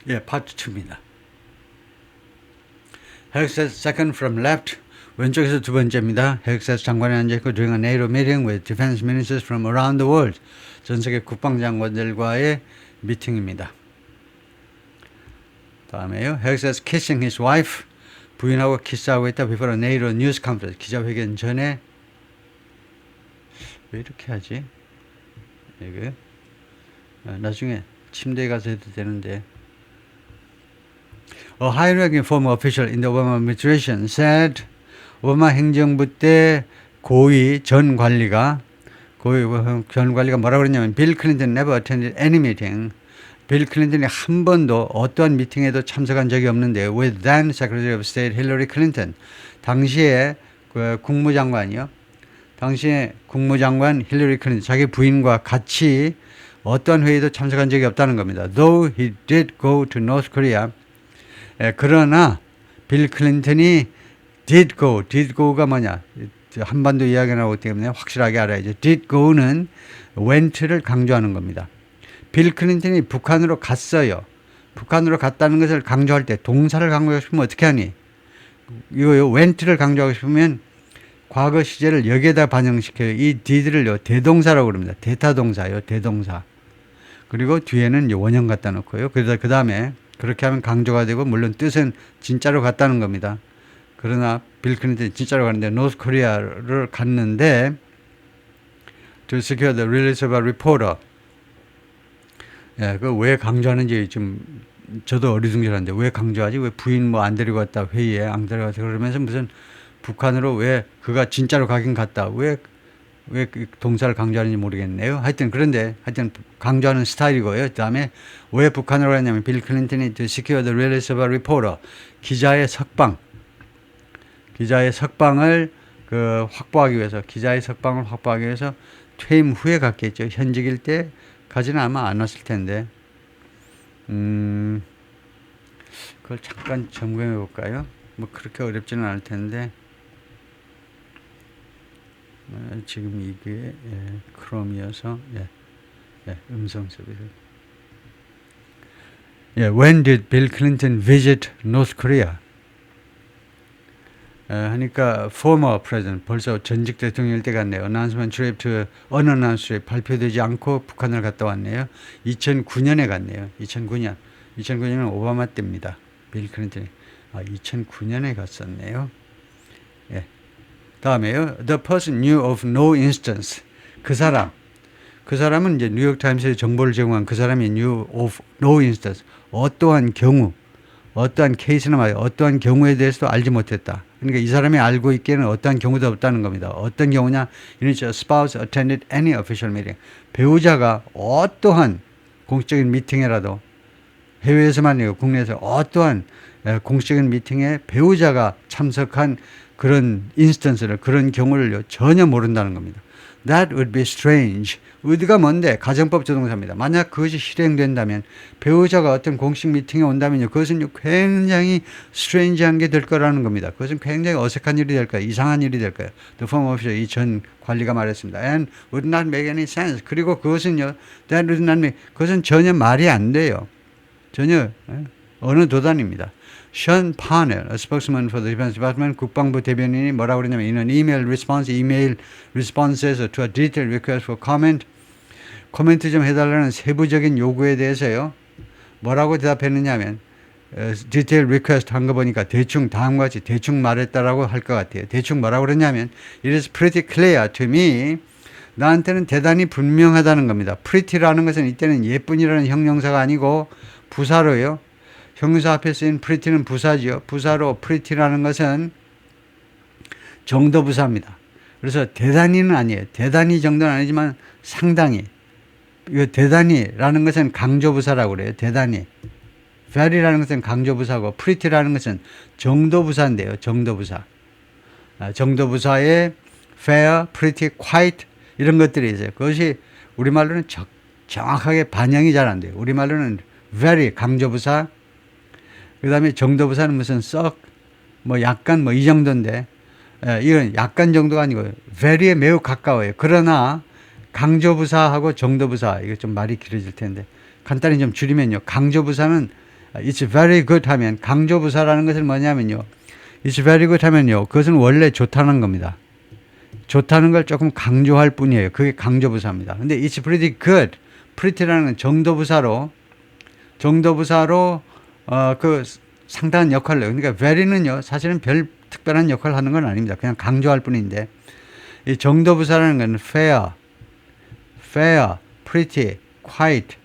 예, 파트 2입니다. Herrick says second from left. 왼쪽에서 두 번째입니다. Herrick says 장관이 앉아있고 during a NATO meeting with defense ministers from around the world. 전 세계 국방장관들과의 미팅입니다. 다음에요. Herrick says kissing his wife. 부인하고 키스하고 있다. Before a NATO news conference. 기자회견 전에 왜 이렇게 하지? 이거 나중에 침대에 가서 해도 되는데. A high-ranking former official in the Obama administration said 오바마 행정부 때 고위 전 관리가 뭐라고 그랬냐면 Bill Clinton never attended any meeting. 빌 클린턴이 한 번도 어떠한 미팅에도 참석한 적이 없는데 with then Secretary of State Hillary Clinton 당시에 그 국무장관이요. 당시에 국무장관 힐러리 클린턴 자기 부인과 같이 어떠한 회의도 참석한 적이 없다는 겁니다. Though he did go to North Korea. 그러나 빌 클린턴이 did go가 뭐냐? 한반도 이야기 나오기 때문에 확실하게 알아야죠. did go는 went를 강조하는 겁니다. 빌 클린턴이 북한으로 갔어요. 북한으로 갔다는 것을 강조할 때 동사를 강조하고 싶으면 어떻게 하니? 이거요. went를 강조하고 싶으면 과거 시제를 여기에다 반영시켜요. 이 did를요. 대동사라고 그럽니다. 대타동사요. 대동사. 그리고 뒤에는 원형 갖다 놓고요. 그래서 그 다음에 그렇게 하면 강조가 되고 물론 뜻은 진짜로 갔다는 겁니다. 그러나 빌 클린턴이 진짜로 갔는데 노스 코리아를 갔는데 to secure the release of a reporter. 예, 그 왜 강조하는지 좀 저도 어리둥절한데 왜 강조하지? 왜 부인 뭐 안 데리고 갔다 회의에 안 데려가서 그러면서 무슨 북한으로 왜 그가 진짜로 가긴 갔다. 왜 그 동사를 강조하는지 모르겠네요. 하여튼 그런데 강조하는 스타일이고요. 그 다음에 왜 북한으로 갔냐면 빌 클린턴이 to secure the release of a reporter. 기자의 석방을 확보하기 위해서 퇴임 후에 갔겠죠. 현직일 때 가지는 아마 안 왔을 텐데. 그걸 잠깐 점검해 볼까요? 뭐 그렇게 어렵지는 않을 텐데. 지금 이게 크롬이어서 음성 서비스. When did Bill Clinton visit North Korea? 하니까 former president 벌써 전직 대통령일 때 갔네요. announcement trip to unannounced trip 발표되지 않고 북한을 갔다 왔네요. 2009년에 갔네요. 2009년은 오바마 때입니다. 빌 클린턴이 2009년에 갔었네요. 다음에요. The person knew of no instance. 그 사람은 이제 뉴욕 타임스에 정보를 제공한 그 사람이 knew of no instance. 어떠한 케이스나 말이야. 어떠한 경우에 대해서도 알지 못했다. 그러니까 이 사람이 알고 있기에는 어떠한 경우도 없다는 겁니다. 어떤 경우냐? A spouse attended any official meeting. 배우자가 어떠한 공식적인 미팅에라도 해외에서만 아니고 국내에서 어떠한 공식적인 미팅에 배우자가 참석한 그런 인스턴스를 그런 경우를 전혀 모른다는 겁니다. That would be strange. would가 뭔데? 가정법 조동사입니다. 만약 그것이 실행된다면 배우자가 어떤 공식 미팅에 온다면요. 그것은 굉장히 strange한 게 될 거라는 겁니다. 그것은 굉장히 어색한 일이 될 거예요. 이상한 일이 될 거예요. The former official, 이 전 관리가 말했습니다. And would not make any sense. 그리고 그것은요. That would not make, 그것은 전혀 말이 안 돼요. 전혀 어느 도단입니다. Sean Parnell, a spokesman for the Defense Department, 국방부 대변인이 뭐라고 그러냐면 이는 이메일 리스폰스에서 to a detailed request for comment, 코멘트 좀 해달라는 세부적인 요구에 대해서요. 뭐라고 대답했느냐면 detailed request 한 거 보니까 대충 다음과 같이 대충 말했다라고 할 것 같아요. 대충 뭐라고 그러냐면 It is pretty clear to me. 나한테는 대단히 분명하다는 겁니다. pretty라는 것은 이때는 예쁜이라는 형용사가 아니고 부사로요. 형용사 앞에 쓰인 pretty는 부사지요. 부사로 pretty라는 것은 정도부사입니다. 그래서 대단히는 아니에요. 대단히 정도는 아니지만 상당히. 이거 대단히라는 것은 강조부사라고 그래요. 대단히. very라는 것은 강조부사고 pretty라는 것은 정도부사인데요. 정도부사. 정도부사에 fair, pretty, quite 이런 것들이 있어요. 그것이 우리말로는 정확하게 반영이 잘 안 돼요. 우리말로는 very 강조부사, 그 다음에 정도부사는 무슨 썩, 뭐 약간 뭐 이 정도인데, 이건 약간 정도가 아니고 very에 매우 가까워요. 그러나 강조부사하고 정도부사, 이거 좀 말이 길어질 텐데 간단히 좀 줄이면요. 강조부사는 It's very good 하면 강조부사라는 것은 뭐냐면요. It's very good 하면요. 그것은 원래 좋다는 겁니다. 좋다는 걸 조금 강조할 뿐이에요. 그게 강조부사입니다. 근데 it's pretty good. pretty라는 건 정도부사로 그 상당한 역할을 해요. 그러니까 very는요. 사실은 별 특별한 역할을 하는 건 아닙니다. 그냥 강조할 뿐인데 이 정도부사라는 건 fair, pretty, quite.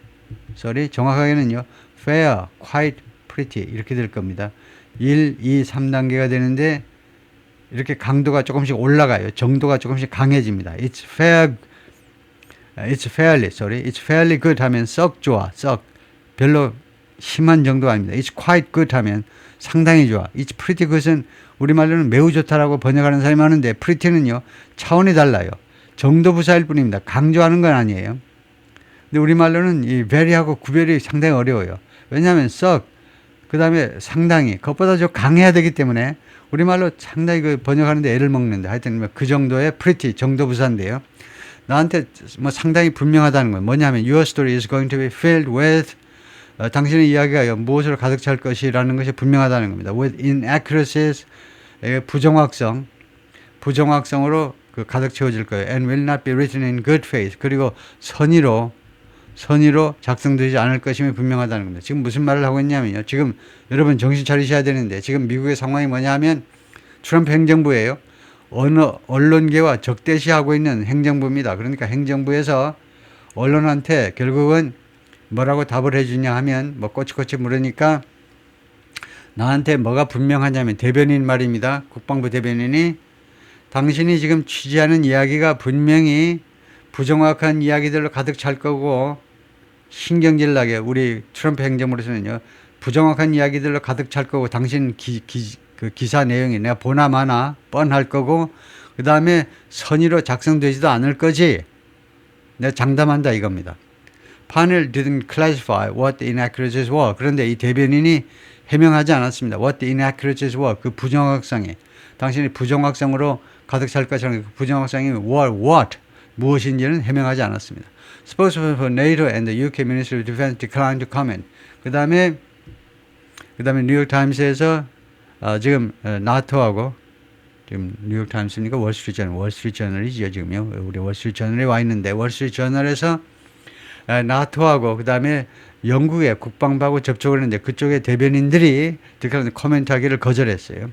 정확하게는요. fair, quite, pretty 이렇게 될 겁니다. 1, 2, 3단계가 되는데 이렇게 강도가 조금씩 올라가요. 정도가 조금씩 강해집니다. It's fairly good 하면 썩 좋아. 별로 심한 정도가 아닙니다. It's quite good 하면 상당히 좋아. It's pretty good은 우리말로는 매우 좋다라고 번역하는 사람이 많은데 pretty는요. 차원이 달라요. 정도 부사일 뿐입니다. 강조하는 건 아니에요. 근데 우리말로는 이 very하고 구별이 상당히 어려워요. 왜냐하면 그 다음에 상당히 그것보다 좀 강해야 되기 때문에 우리말로 상당히 그 번역하는데 애를 먹는데 하여튼 그 정도의 pretty 정도 부사인데요. 나한테 뭐 상당히 분명하다는 건 뭐냐면 your story is going to be filled with 당신의 이야기가 무엇으로 가득 찰 것이라는 것이 분명하다는 겁니다. with inaccuracies 부정확성으로 그 가득 채워질 거예요. and will not be written in good faith 그리고 선의로 작성되지 않을 것임이 분명하다는 겁니다. 지금 무슨 말을 하고 있냐면요. 지금 여러분 정신 차리셔야 되는데 지금 미국의 상황이 뭐냐 하면 트럼프 행정부예요. 어느 언론계와 적대시하고 있는 행정부입니다. 그러니까 행정부에서 언론한테 결국은 뭐라고 답을 해주냐 하면 뭐 꼬치꼬치 물으니까 나한테 뭐가 분명하냐면 대변인 말입니다. 국방부 대변인이 당신이 지금 취재하는 이야기가 분명히 부정확한 이야기들로 가득 찰 거고 신경질 나게 우리 트럼프 행정부로서는요. 부정확한 이야기들로 가득 찰 거고 당신 그 기사 내용이 내가 보나 마나 뻔할 거고 그 다음에 선의로 작성되지도 않을 거지. 내가 장담한다 이겁니다. Panel didn't classify what the inaccuracies were. 그런데 이 대변인이 해명하지 않았습니다. What the inaccuracies were. 그 부정확성이 당신이 부정확성으로 가득 찰 것이라는 그 부정확성이 were what. 무엇인지는 해명하지 않았습니다. Spokesperson for NATO and the UK Ministry of Defense declined to comment. 그 다음에 뉴욕타임스에서 지금 나토하고 지금 뉴욕타임스입니까? 월스트리트저널이죠 지금요. 우리 월스트리트저널에 와 있는데 월스트리트저널에서 나토하고 그 다음에 영국의 국방부하고 접촉을 했는데 그쪽의 대변인들이 코멘트하기를 거절했어요.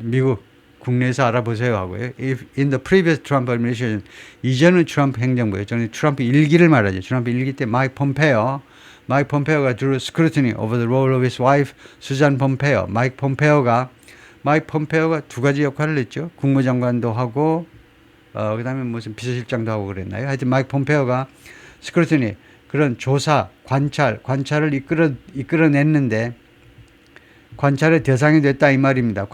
미국 국내에서 알아보세요 하고요. If in the previous Trump administration, 이전의 트럼프 행정부예요. 저는 트럼프 1기를 말하죠. 트럼프 1기 때 마이크 폼페오가 drew scrutiny over the role of his wife, 수잔 폼페오. 마이크 폼페오가 두 가지 역할을 했죠. 국무장관도 하고, 그 다음에 무슨 비서실장도 하고 그랬나요? 하여튼 마이크 폼페오가 스크루티니, 그런 조사, 관찰을 이끌어냈는데, 관찰의 대상이 됐다 이 말입니다.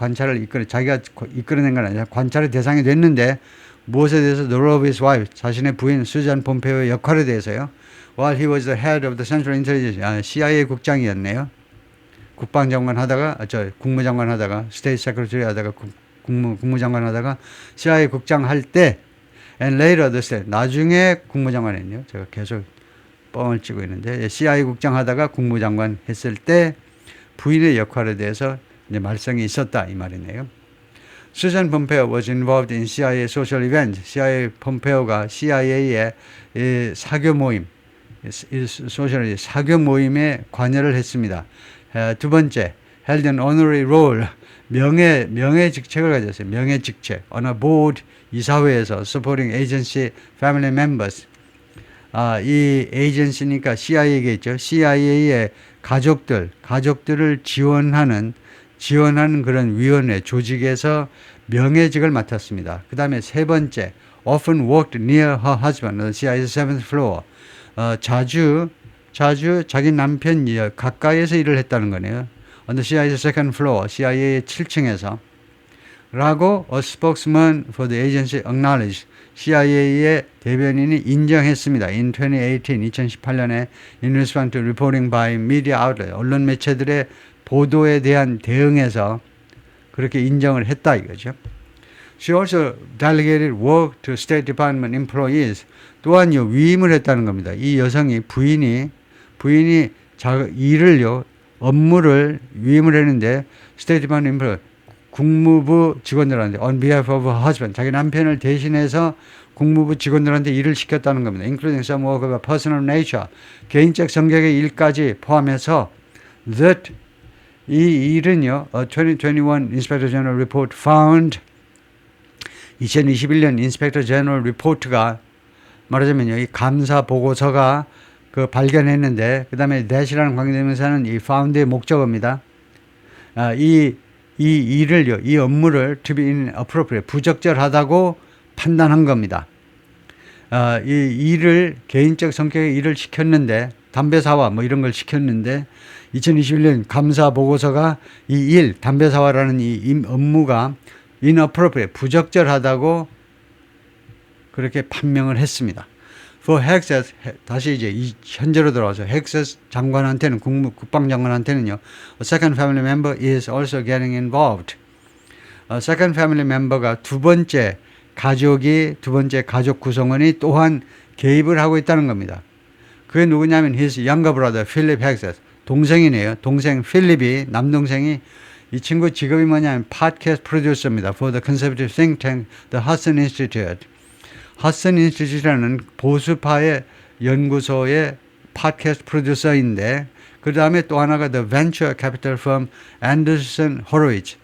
자기가 이끌어낸 건 아니라 관찰의 대상이 됐는데 무엇에 대해서 the role of his wife, 자신의 부인 수잔 폼페오의 역할에 대해서요. While he was the head of the Central Intelligence, CIA 국장이었네요. 국방장관 하다가, 국무장관 하다가, State Secretary 하다가, 국무장관 하다가 CIA 국장 할 때 and later the state, 나중에 국무장관 했네요. 제가 계속 뻥을 치고 있는데 CIA 국장 하다가 국무장관 했을 때 부인의 역할에 대해서 이제 말썽이 있었다 이 말이네요. 수잔 폼페오 was involved in CIA social events. CIA 폼페오가 CIA의 사교 모임에 관여를 했습니다. 두 번째, held an honorary role. 명예 직책을 가졌어요. 명예 직책. On a board, 이사회에서 supporting agency family members. 이 에이전시니까 CIA겠죠. CIA의 가족들을 지원하는 그런 위원회 조직에서 명예직을 맡았습니다. 그 다음에 세 번째, often worked near her husband on the CIA's seventh floor. 자주 자기 남편 가까이에서 일을 했다는 거네요. On the CIA's second floor, CIA의 7층에서. 라고 a spokesman for the agency acknowledged. CIA의 대변인이 인정했습니다. In 2018년에 in response to reporting by media outlet, 언론 매체들의 보도에 대한 대응에서 그렇게 인정을 했다 이거죠. She also delegated work to State Department employees. 또한요 위임을 했다는 겁니다. 이 여성이 부인이 일을요 업무를 위임을 했는데 State Department 국무부 직원들한테 on behalf of her husband 자기 남편을 대신해서 국무부 직원들한테 일을 시켰다는 겁니다. Including some work of a personal nature 개인적 성격의 일까지 포함해서 that 이 일은요, 2021 Inspector General Report found 2021년 인스펙터 제너럴 리포트가 말하자면요, 이 감사 보고서가 그 발견했는데, 그 다음에 that이라는 관계대명사는 이 found의 목적어입니다. 이 일을요, 이 업무를 to be inappropriate, 부적절하다고 판단한 겁니다. 이 일을, 개인적 성격의 일을 시켰는데, 담배 사와 뭐 이런 걸 시켰는데, 2021년 감사 보고서가 이 일, 담배 사와라는 이 업무가 inappropriate, 부적절하다고 그렇게 판명을 했습니다. For Hexas, 다시 이제 현재로 들어와서 Hexas 장관한테는, 국방장관한테는요, a second family member is also getting involved. second family member가 두 번째 가족 구성원이 또한 개입을 하고 있다는 겁니다. 그게 누구냐면 his younger brother, Philip Hexas. 동생이네요. 동생 필립이, 남동생이 이 친구 직업이 뭐냐면 팟캐스트 프로듀서입니다. For the conservative think tank, the Hudson Institute. Hudson Institute라는 보수파의 연구소의 팟캐스트 프로듀서인데, 그 다음에 또 하나가 the venture capital firm Andreessen Horowitz.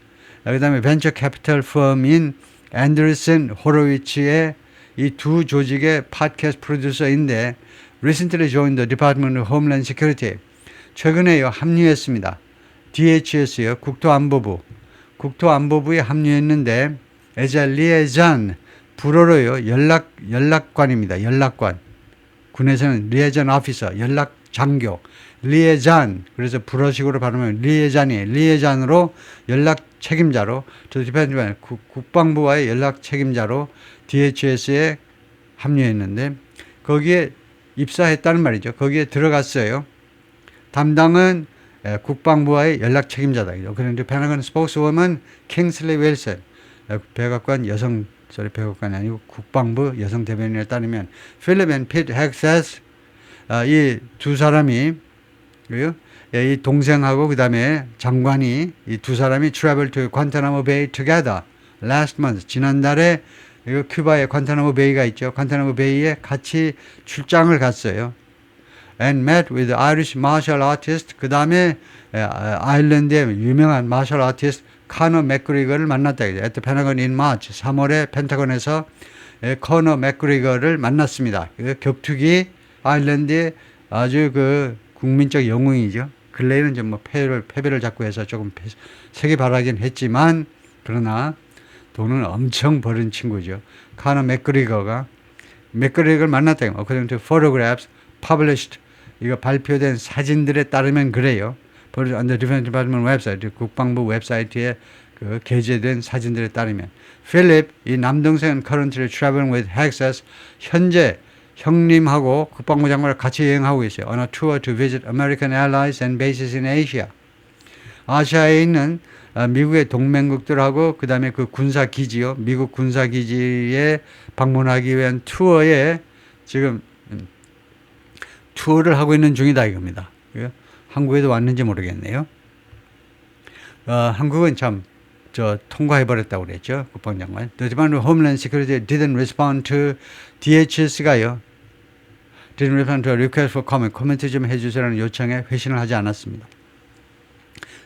그 다음에 venture capital firm인 Andreessen Horowitz의 이 두 조직의 팟캐스트 프로듀서인데, recently joined the Department of Homeland Security. 최근에요, 합류했습니다. DHS요, 국토안보부에 합류했는데, as a liaison, 불어로요, 연락관입니다. 연락관. 군에서는 liaison officer, 연락장교. liaison, 그래서 불어식으로 발음하면 liaison이에요. liaison으로 연락 책임자로, 저 국방부와의 연락 책임자로 DHS에 합류했는데, 거기에 입사했다는 말이죠. 거기에 들어갔어요. 담당은 국방부와의 연락 책임자다. 그런데 펜타곤 스포크스워먼 킹슬리 윌슨, 백악관 백악관이 아니고 국방부 여성 대변인에 따르면 필립 앤 피트 헥세스, 이 두 사람이, 이 동생하고 그 다음에 장관이, 이 두 사람이 travel to Guantanamo Bay together last month. 지난달에 큐바의 관타나모 베이가 있죠. 관타나모 베이에 같이 출장을 갔어요. And met with Irish martial artist. 그 다음에 아일랜드의 유명한 마셜 아티스트 카너 맥그리거를 만났다. At the Pentagon in March. 3월에 펜타곤에서 커너 맥그리거를 만났습니다. 격투기 아일랜드의 아주 그 국민적 영웅이죠. 근래에는 좀 뭐 패배를 잡고 해서 조금 세게 발하긴 했지만, 그러나 돈은 엄청 버는 친구죠. 카너 맥그리거를 만났다. According to photographs published. 이거 발표된 사진들에 따르면 그래요. On the Defense Department 웹사이트, 국방부 웹사이트에 그 게재된 사진들에 따르면, 필립, 이 남동생은 currently traveling with Hexas, 현재 형님하고 국방부 장관을 같이 여행하고 있어요. On a tour to visit American allies and bases in Asia. 아시아에 있는 미국의 동맹국들하고 그 다음에 그 군사기지요. 미국 군사기지에 방문하기 위한 투어에 지금 투어를 하고 있는 중이다 이겁니다. 한국에도 왔는지 모르겠네요. 한국은 참 통과해버렸다고 그랬죠. 국방장관. The Department of Homeland Security didn't respond to DHS가요. didn't respond to a request for comment. 코멘트 좀 해주세요라는 요청에 회신을 하지 않았습니다.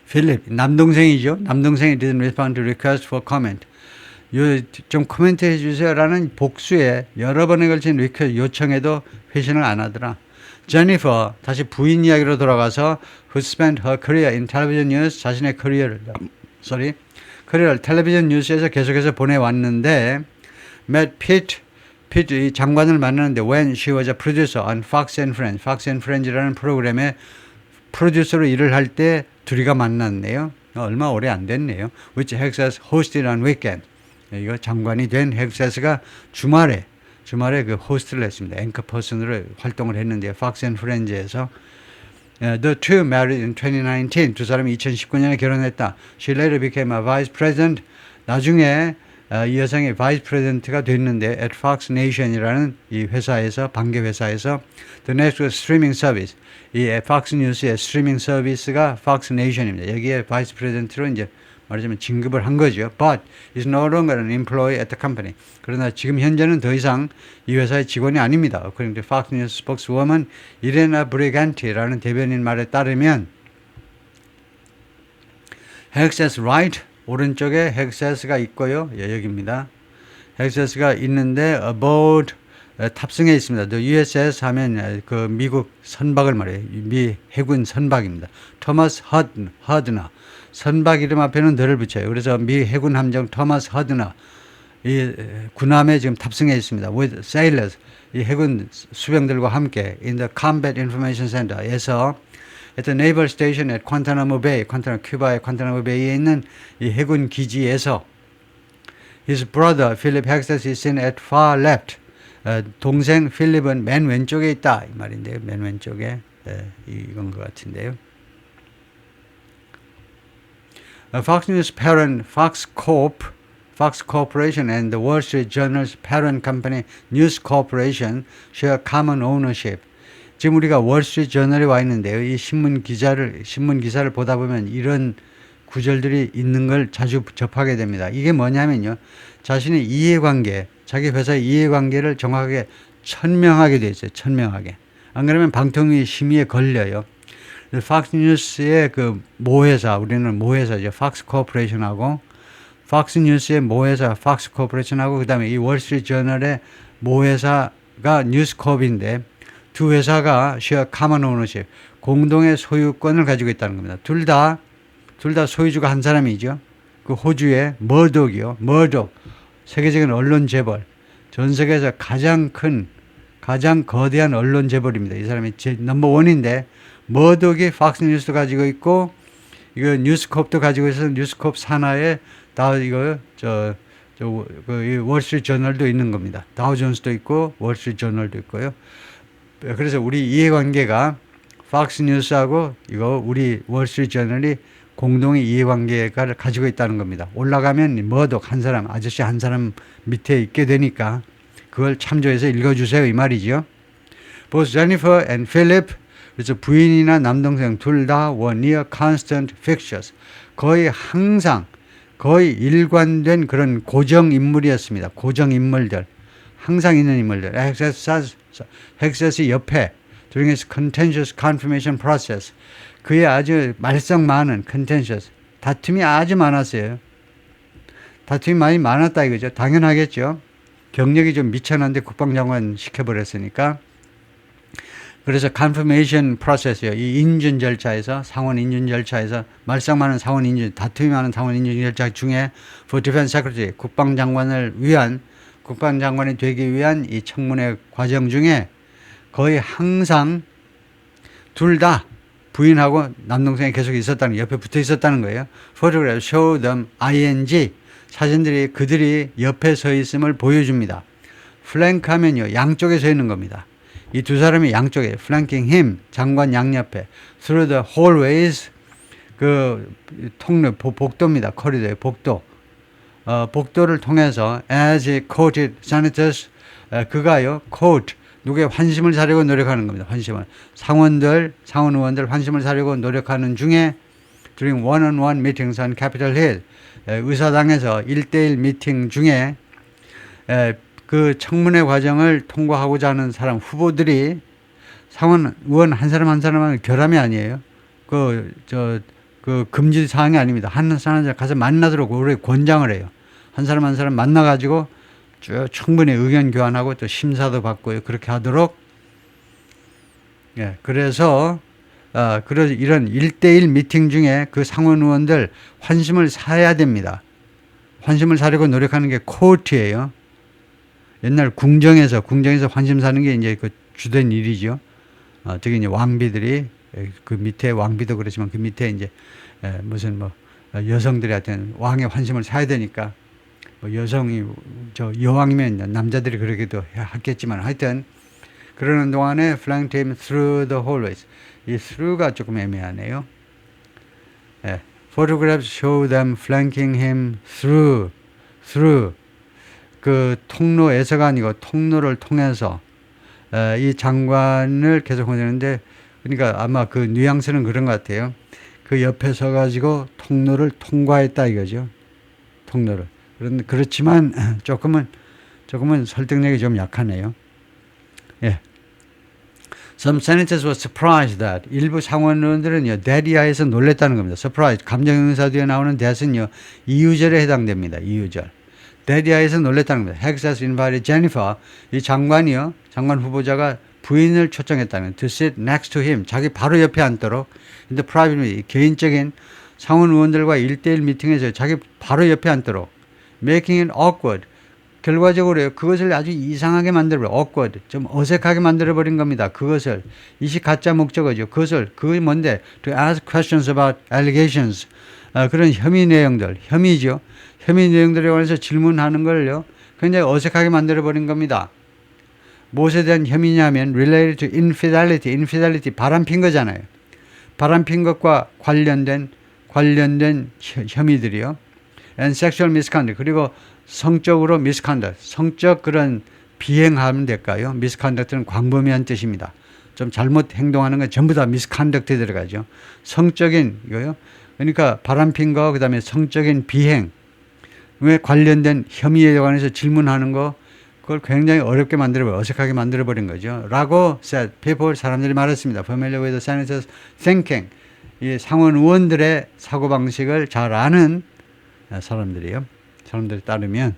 필립, 남동생이죠. 남동생이 didn't respond to request for comment. 좀 코멘트 해주세요라는 복수에 여러 번에 걸친 요청에도 회신을 안 하더라. 제니퍼, 다시 부인 이야기로 돌아가서 who spent her career in television news, 자신의 커리어를 텔레비전 뉴스에서 계속해서 보내왔는데, met Pitt 이 장관을 만나는데 when she was a producer on Fox and Friends, Fox and Friends라는 프로그램에 프로듀서로 일을 할 때 둘이가 만났네요. 얼마 오래 안 됐네요. Which Hexas hosted on weekend. 이거 장관이 된 헥세스가 주말에 그 호스트를 했습니다. 앵커 퍼슨으로 활동을 했는데요. Fox and Friends에서 The two married in 2019. 두 사람이 2019년에 결혼했다. She later became a vice president. 나중에 이 여성이 바이스 프레젠트가 됐는데 at Fox Nation이라는 이 회사에서 반개 회사에서 the network streaming service 이 Fox News의 스트리밍 서비스가 Fox Nation입니다. 여기에 바이스 프레젠트로 이제 말하자면 진급을 한 거죠. But is no longer an employee at the company. 그러나 지금 현재는 더 이상 이 회사의 직원이 아닙니다. According to Fox News spokeswoman 이레나 브리간티라는 대변인 말에 따르면 access right 오른쪽에 access가 있고요. 여기입니다. access가 있는데 aboard 탑승해 있습니다. The USS 하면 그 미국 선박을 말해요. 미 해군 선박입니다. 토마스 허드너 선박 이름 앞에는 더를 붙여요. 그래서 미 해군 함정 토마스 허드너 이 군함에 지금 탑승해 있습니다. With sailors 이 해군 수병들과 함께 in the Combat Information Center에서 at the naval station at Guantanamo Bay, 큐바의 관타나모 베이에 있는 이 해군 기지에서 his brother Philip Hexas is seen at far left. 동생 필립은 맨 왼쪽에 있다 이 말인데요. 맨 왼쪽에 이건 것 같은데요. Fox News parent Fox Corporation and the Wall Street Journal's parent company News Corporation share common ownership. 지금 우리가 월스트리트 저널에 와 있는데요. 이 신문 기사를 보다 보면 이런 구절들이 있는 걸 자주 접하게 됩니다. 이게 뭐냐면요. 자신의 이해관계, 자기 회사의 이해관계를 정확하게 천명하게 돼 있어요. 천명하게. 안 그러면 방통위 심의에 걸려요. 팍스뉴스의 그 모회사, 우리는 모회사죠. 팍스 코퍼레이션하고 팍스뉴스의 모회사 팍스 코퍼레이션하고 그다음에 이 월스트리트 저널의 모회사가 뉴스코업인데 두 회사가 share common ownership, 공동의 소유권을 가지고 있다는 겁니다. 둘 다 소유주가 한 사람이죠. 그 호주의 머독이요. 머독, 세계적인 언론 재벌, 전 세계에서 가장 거대한 언론 재벌입니다. 이 사람이 넘버원인데 머독이 팍스뉴스도 가지고 있고 이거 뉴스콥도 가지고 있어서 뉴스콥 산하에 다 이거 그 월스트리트 저널도 있는 겁니다. 다우존스도 있고 월스트리트 저널도 있고요. 그래서 우리 이해관계가 팍스뉴스하고 이거 우리 월스트리트 저널이 공동의 이해관계를 가지고 있다는 겁니다. 올라가면 머독 한 사람, 아저씨 한 사람 밑에 있게 되니까 그걸 참조해서 읽어주세요 이 말이죠. Both Jennifer and Philip, 그래서 부인이나 남동생 둘 다 were near constant fixtures. 거의 일관된 그런 고정 인물이었습니다. 고정 인물들. 항상 있는 인물들. 헥세스 옆에 during his contentious confirmation process. 그의 아주 말썽 많은 contentious. 다툼이 아주 많았어요. 다툼이 많이 많았다 이거죠. 당연하겠죠. 경력이 좀 미천한데 국방장관 시켜버렸으니까. 그래서 confirmation process요. 이 인준 절차에서 상원 인준 절차에서 말썽 많은 상원 인준, 다툼이 많은 상원 인준 절차 중에 for defense secretary 국방장관이 되기 위한 이 청문회 과정 중에 거의 항상 둘 다 부인하고 남동생이 계속 있었다는, 옆에 붙어 있었다는 거예요. Photograph show them ing. 사진들이 그들이 옆에 서 있음을 보여줍니다. flank 하면요, 양쪽에 서 있는 겁니다. 이 두 사람이 양쪽에, flanking him, 장관 양옆에, through the hallways, 그 통로, 복도입니다. 코리도의 복도. 복도를 통해서 as he courted senators, 그가요, court, 누구의 환심을 사려고 노력하는 겁니다. 환심을. 상원 의원들 환심을 사려고 노력하는 중에 during one-on-one meetings on Capitol Hill, 의사당에서 1대1 미팅 중에 그 청문회 과정을 통과하고자 하는 사람 후보들이 상원 의원 한 사람 한 사람은 결함이 아니에요. 그 금지 사항이 아닙니다. 한 사람 가서 만나도록 우리 권장을 해요. 한 사람 한 사람 만나가지고 쭉 충분히 의견 교환하고 또 심사도 받고 그렇게 하도록. 예, 그래서 이런 1대1 미팅 중에 그 상원 의원들 환심을 사야 됩니다. 환심을 사려고 노력하는 게 코트예요. 옛날 궁정에서 환심 사는 게 이제 그 주된 일이죠. 저기 이제 왕비들이 그 밑에 왕비도 그렇지만 그 밑에 이제 무슨 여성들이 하여튼 왕의 환심을 사야 되니까 여성이 여왕이면 남자들이 그러기도 했겠지만 하여튼 그러는 동안에 flanked him through the hallways. 이 through가 조금 애매하네요. Photographs show them flanking him through 그 통로에서가 아니고 통로를 통해서 이 장관을 계속 보내는데, 그러니까 아마 그 뉘앙스는 그런 것 같아요. 그 옆에 서가지고 통로를 통과했다 이거죠. 통로를. 그렇지만 조금은 설득력이 좀 약하네요. 예. Some senators were surprised that 일부 상원 의원들은요, that이야에서 놀랬다는 겁니다. surprise. 감정형용사 뒤에 나오는 that은요, 이유절에 해당됩니다. 이유절. that이야에서 놀랬다는 겁니다. Hanks has invited Jennifer. 이 장관이요, 장관 후보자가 부인을 초청했다는 to sit next to him. 자기 바로 옆에 앉도록. 근데 private 개인적인 상원 의원들과 1대1 미팅에서 자기 바로 옆에 앉도록. Making it awkward. 결과적으로 그것을 아주 이상하게 만들어버려. awkward. 좀 어색하게 만들어버린 겁니다. 그것을. 이시 가짜 목적어죠. 그게 뭔데? To ask questions about allegations. 그런 혐의 내용들. 혐의죠. 혐의 내용들에 관해서 질문하는 걸요, 굉장히 어색하게 만들어버린 겁니다. 무엇에 대한 혐의냐면 related to infidelity. infidelity. 바람핀 거잖아요. 바람핀 것과 관련된 혐의들이요. and sexual misconduct. 그리고 성적으로 misconduct, 성적 그런 비행하면 될까요? misconduct는 광범위한 뜻입니다. 좀 잘못 행동하는 건 전부 다 misconduct에 들어가죠. 성적인 이거요. 그러니까 바람핀 거, 그다음에 성적인 비행에 관련된 혐의에 관해서 질문하는 거, 그걸 굉장히 어렵게 어색하게 만들어버린 거죠. 라고 said, people, 사람들이 말했습니다. familiar with the senators thinking. 이 상원 의원들의 사고방식을 잘 아는 사람들이요. 사람들에 따르면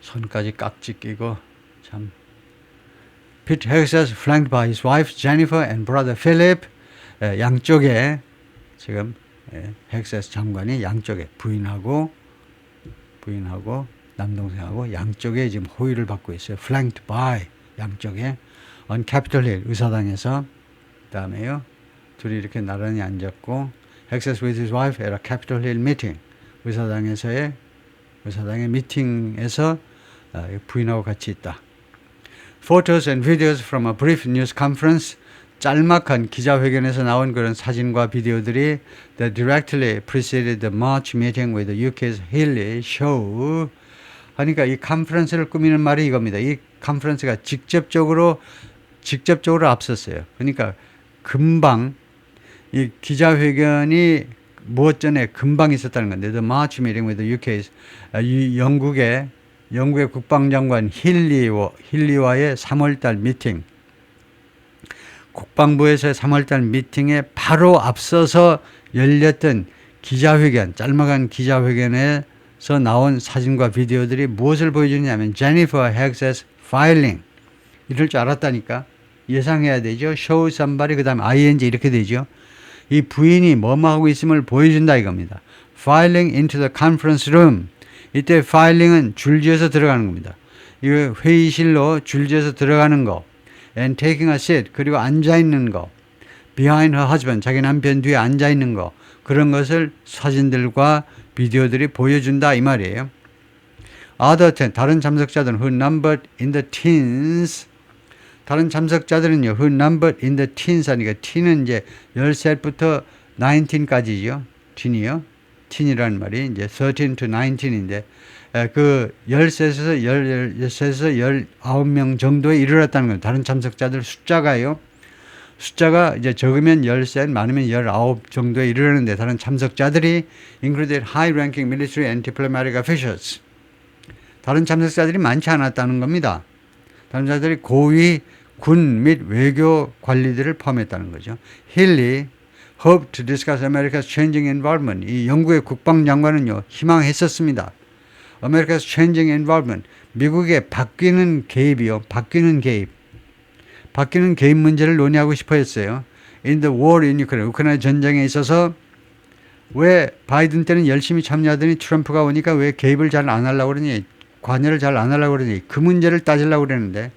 손까지 깍지 끼고 참. Pete Hegseth flanked by his wife Jennifer and brother Philip. 양쪽에 지금 헥세스 장관이 양쪽에 부인하고 남동생하고 양쪽에 지금 호의를 받고 있어요. Flanked by 양쪽에 on Capitol Hill 의사당에서. 그다음에요, 둘이 이렇게 나란히 앉았고 Hegseth with his wife at a Capitol Hill meeting. 의사당의 미팅에서 부인하고 같이 있다. Photos and videos from a brief news conference. 짤막한 기자회견에서 나온 그런 사진과 비디오들이 that directly preceded the March meeting with the UK's Healey show. 하니까 이 컨퍼런스를 꾸미는 말이 이겁니다. 이 컨퍼런스가 직접적으로 앞섰어요. 그러니까 금방 이 기자회견이 무엇 전에 금방 있었다는 건데, the March meeting with the UK's 영국의 국방장관 힐리와의 3월달 미팅, 국방부에서의 3월달 미팅에 바로 앞서서 열렸던 기자회견, 짤막한 기자회견에서 나온 사진과 비디오들이 무엇을 보여주냐면 Jennifer Hegseth filing. 이럴 줄 알았다니까. 예상해야 되죠. show somebody, 그 다음에 ing 이렇게 되죠. 이 부인이 뭐뭐 하고 있음을 보여준다 이겁니다. filing into the conference room. 이때 filing은 줄지어서 들어가는 겁니다. 이거 회의실로 줄지어서 들어가는 거. and taking a seat. 그리고 앉아있는 거. behind her husband. 자기 남편 뒤에 앉아있는 거. 그런 것을 사진들과 비디오들이 보여준다 이 말이에요. 다른 참석자들은 who numbered in the teens. 다른 참석자들은요, who numbered in the teens 하니까 teen은 이제 10살부터 19까지죠. teen이라는 말이 이제 13 to 19인데, 그 10세에서 19명 정도에 이르렀다는 거예요. 다른 참석자들 숫자가 이제 적으면 10세, 많으면 19 정도에 이르렀는데, 다른 참석자들이 included high-ranking military and diplomatic officials. 다른 참석자들이 많지 않았다는 겁니다. 다른 자들이 고위 군 및 외교 관리들을 포함했다는 거죠. 힐리 hoped to discuss America's changing environment. 이 영국의 국방장관은요, 희망했었습니다. America's changing environment. 미국의 바뀌는 개입 문제를 논의하고 싶어 했어요. In the war in Ukraine. 우크라이나 전쟁에 있어서 왜 바이든 때는 열심히 참여하더니 트럼프가 오니까 왜 개입을 잘 안 하려고 그러니, 관여를 잘 안 하려고 그러니, 그 문제를 따지려고 그러는데,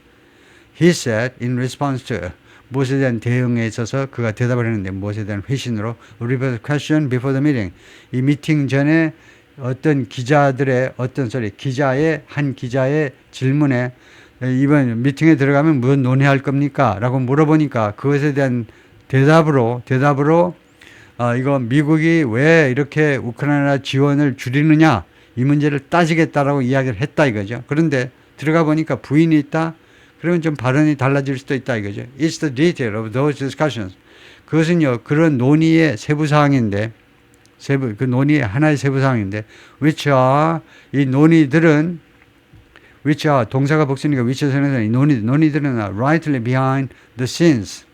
he said in response to, 무엇에 대한 대응에 있어서 그가 대답을 했는데, 무엇에 대한 회신으로 repeat question before the meeting. 이 미팅 전에 한 기자의 질문에, 이번 미팅에 들어가면 무슨 논의할 겁니까? 라고 물어보니까 그것에 대한 대답으로 이거 미국이 왜 이렇게 우크라이나 지원을 줄이느냐, 이 문제를 따지겠다라고 이야기를 했다 이거죠. 그런데 들어가 보니까 부인이 있다. 그러면 좀 발언이 달라질 수도 있다 이거죠. It's the detail of those discussions. 그것은요, 그런 논의의 세부 사항인데, 그 논의의 하나의 세부 사항인데, which are, 이 논의들은, which are, 동사가 복수니까 which에서는 이 논의들은 rightly behind the scenes.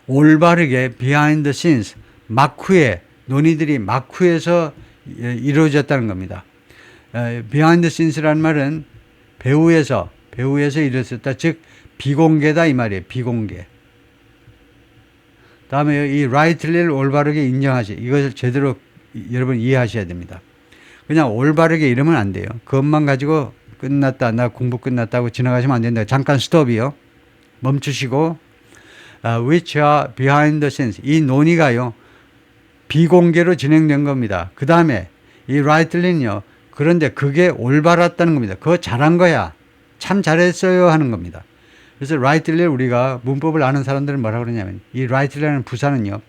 올바르게 behind the scenes. 막후에, 논의들이 막후에서 이루어졌다는 겁니다. behind the scenes라는 말은 배후에서 이루어졌다. 즉, 비공개다 이 말이에요. 비공개. 다음에 이 rightly를 올바르게 인정하시. 이것을 제대로 여러분 이해하셔야 됩니다. 그냥 올바르게 이러면 안 돼요. 그것만 가지고 끝났다. 나 공부 끝났다고 지나가시면 안 된다. 잠깐 스톱이요. 멈추시고 which are behind the scenes. 이 논의가요. 비공개로 진행된 겁니다. 그 다음에 이 rightly는요. 그런데 그게 올바랐다는 겁니다. 그거 잘한 거야. 참 잘했어요 하는 겁니다. 그래서 rightly를 우리가 문법을 아는 사람들은 뭐라고 그러냐면 이 rightly라는 부사는요.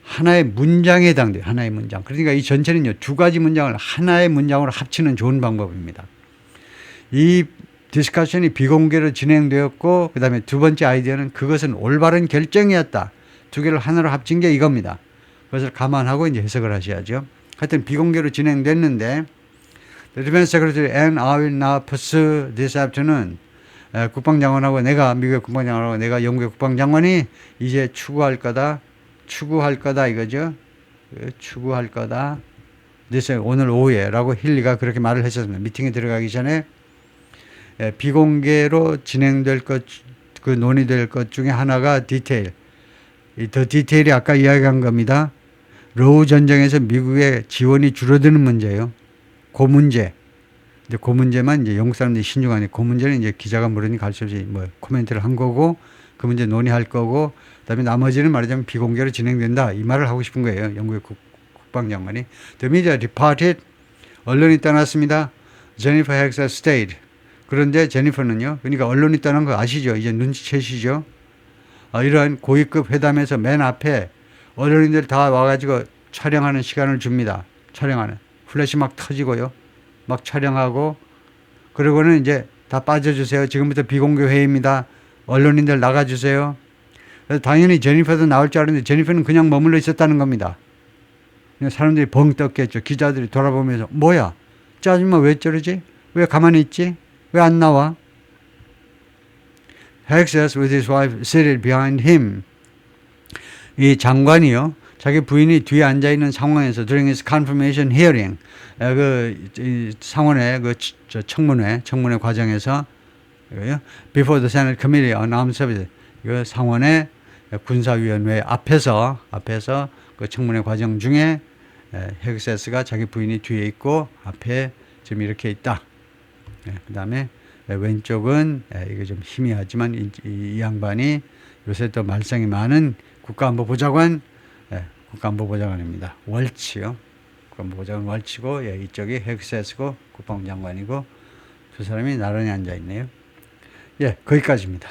하나의 문장에 해당돼요. 하나의 문장. 그러니까 이 전체는요. 두 가지 문장을 하나의 문장으로 합치는 좋은 방법입니다. 이 디스커션이 비공개로 진행되었고 그 다음에 두 번째 아이디어는 그것은 올바른 결정이었다. 두 개를 하나로 합친 게 이겁니다. 그것을 감안하고 이제 해석을 하셔야죠. 하여튼 비공개로 진행됐는데 The Defense Secretary and I will now pursue this afternoon. 국방장관하고 미국의 국방장관하고 내가 영국의 국방장관이 이제 추구할 거다 이거죠. 추구할 거다. 오늘 오후에라고 힐리가 그렇게 말을 했었습니다. 미팅에 들어가기 전에 비공개로 진행될 것, 그 논의될 것 중에 하나가 디테일. 더 디테일이 아까 이야기한 겁니다. 러우 전쟁에서 미국의 지원이 줄어드는 문제예요. 그 문제. 근데 그 문제만 이제 영국 사람들이 신중하니 그 문제는 이제 기자가 물으니까 할 수 없이 뭐 코멘트를 한 거고 그 문제 논의할 거고 그다음에 나머지는 말하자면 비공개로 진행된다 이 말을 하고 싶은 거예요. 영국의 국방장관이. The media departed. 언론이 떠났습니다. Jennifer Hexas stayed. 그런데 제니퍼는요. 그러니까 언론이 떠난 거 아시죠? 이제 눈치채시죠? 이러한 고위급 회담에서 맨 앞에 언론인들 다 와가지고 촬영하는 시간을 줍니다. 촬영하는. 플래시 막 터지고요. 막 촬영하고 그러고는 이제 다 빠져주세요. 지금부터 비공개 회의입니다. 언론인들 나가주세요. 그래서 당연히 제니퍼도 나올 줄 알았는데 제니퍼는 그냥 머물러 있었다는 겁니다. 사람들이 벙 떴겠죠. 기자들이 돌아보면서 뭐야? 저 아줌마 왜 저러지? 왜 가만히 있지? 왜 안 나와? Hexas with his wife seated behind him. 이 장관이요. 자기 부인이 뒤에 앉아있는 상황에서 during his confirmation hearing 상원의 청문회 과정에서 before the Senate Committee on Armed Services 상원의 군사위원회 앞에서 그 청문회 과정 중에 헥세스가 자기 부인이 뒤에 있고 앞에 지금 이렇게 있다. 그 다음에 왼쪽은 이게 좀 희미하지만 이 양반이 요새 또 말썽이 많은 국가안보보좌관입니다. 월치요. 국가안보보좌관 월치고 이쪽이 헥세스고 국방장관이고 두 사람이 나란히 앉아 있네요. 거기까지입니다.